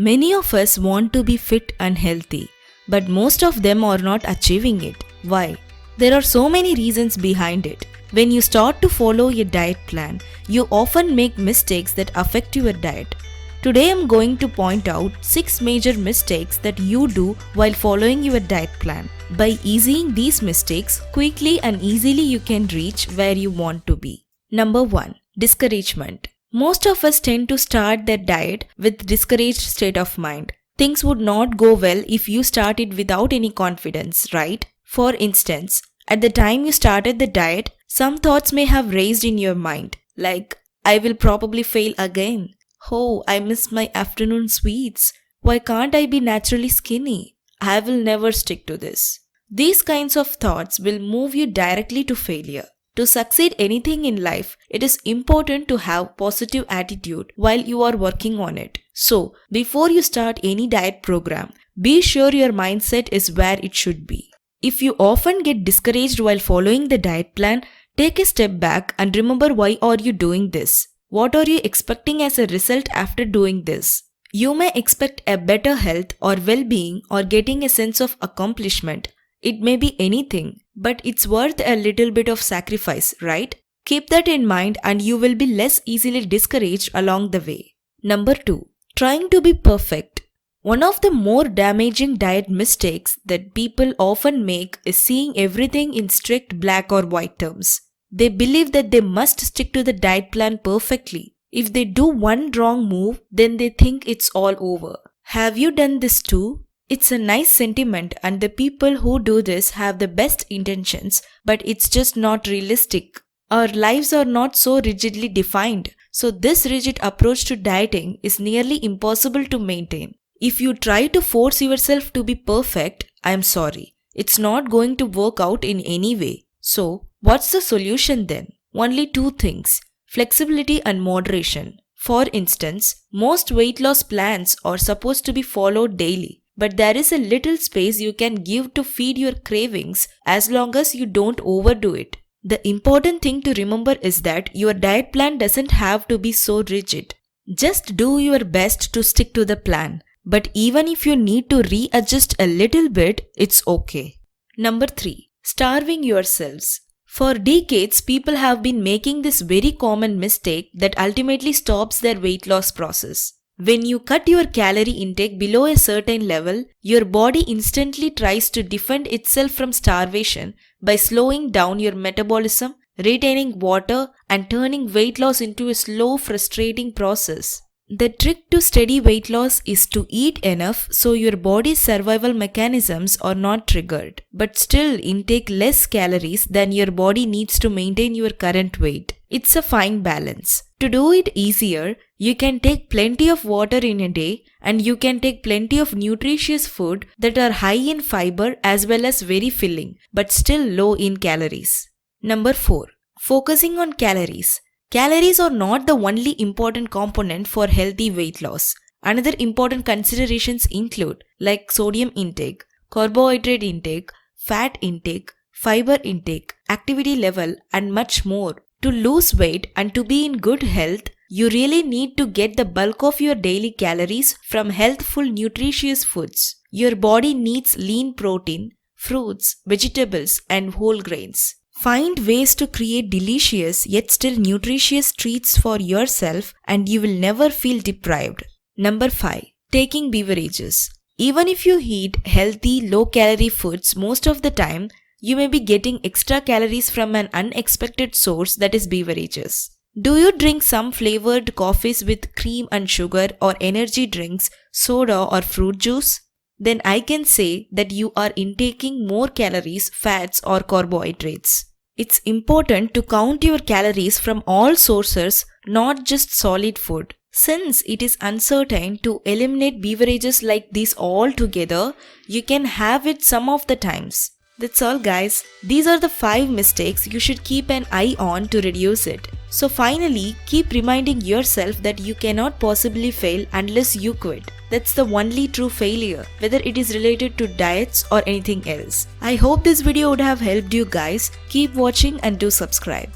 Many of us want to be fit and healthy, but most of them are not achieving it. Why? There are so many reasons behind it. When you start to follow a diet plan, you often make mistakes that affect your diet. Today I am going to point out 6 major mistakes that you do while following your diet plan. By easing these mistakes, quickly and easily you can reach where you want to be. Number 1. Discouragement. Most of us tend to start their diet with discouraged state of mind. Things would not go well if you started without any confidence, right? For instance, at the time you started the diet, some thoughts may have raised in your mind, like, I will probably fail again. Oh, I miss my afternoon sweets. Why can't I be naturally skinny? I will never stick to this. These kinds of thoughts will move you directly to failure. To succeed anything in life, it is important to have positive attitude while you are working on it. So, before you start any diet program, be sure your mindset is where it should be. If you often get discouraged while following the diet plan, take a step back and remember, why are you doing this? What are you expecting as a result after doing this? You may expect a better health or well-being or getting a sense of accomplishment. It may be anything, but it's worth a little bit of sacrifice, right? Keep that in mind and you will be less easily discouraged along the way. Number 2. Trying to be perfect. One of the more damaging diet mistakes that people often make is seeing everything in strict black or white terms. They believe that they must stick to the diet plan perfectly. If they do one wrong move, then they think it's all over. Have you done this too? It's a nice sentiment and the people who do this have the best intentions, but it's just not realistic. Our lives are not so rigidly defined, so this rigid approach to dieting is nearly impossible to maintain. If you try to force yourself to be perfect, I'm sorry, it's not going to work out in any way. So, what's the solution then? Only 2 things: flexibility and moderation. For instance, most weight loss plans are supposed to be followed daily. But there is a little space you can give to feed your cravings as long as you don't overdo it. The important thing to remember is that your diet plan doesn't have to be so rigid. Just do your best to stick to the plan. But even if you need to readjust a little bit, it's okay. Number 3. Starving yourselves. For decades, people have been making this very common mistake that ultimately stops their weight loss process. When you cut your calorie intake below a certain level, your body instantly tries to defend itself from starvation by slowing down your metabolism, retaining water, and turning weight loss into a slow, frustrating process. The trick to steady weight loss is to eat enough so your body's survival mechanisms are not triggered, but still intake less calories than your body needs to maintain your current weight. It's a fine balance. To do it easier, you can take plenty of water in a day and you can take plenty of nutritious food that are high in fiber as well as very filling, but still low in calories. Number 4. Focusing on calories. Calories are not the only important component for healthy weight loss. Another important considerations include like sodium intake, carbohydrate intake, fat intake, fiber intake, activity level, and much more. To lose weight and to be in good health, you really need to get the bulk of your daily calories from healthful, nutritious foods. Your body needs lean protein, fruits, vegetables, and whole grains. Find ways to create delicious yet still nutritious treats for yourself and you will never feel deprived. Number 5. Taking beverages. Even if you eat healthy, low-calorie foods most of the time, you may be getting extra calories from an unexpected source, that is beverages. Do you drink some flavored coffees with cream and sugar or energy drinks, soda or fruit juice? Then I can say that you are intaking more calories, fats or carbohydrates. It's important to count your calories from all sources, not just solid food. Since it is uncertain to eliminate beverages like these altogether, you can have it some of the times. That's all guys. These are the 5 mistakes you should keep an eye on to reduce it. So finally, keep reminding yourself that you cannot possibly fail unless you quit. That's the only true failure, whether it is related to diets or anything else. I hope this video would have helped you guys. Keep watching and do subscribe.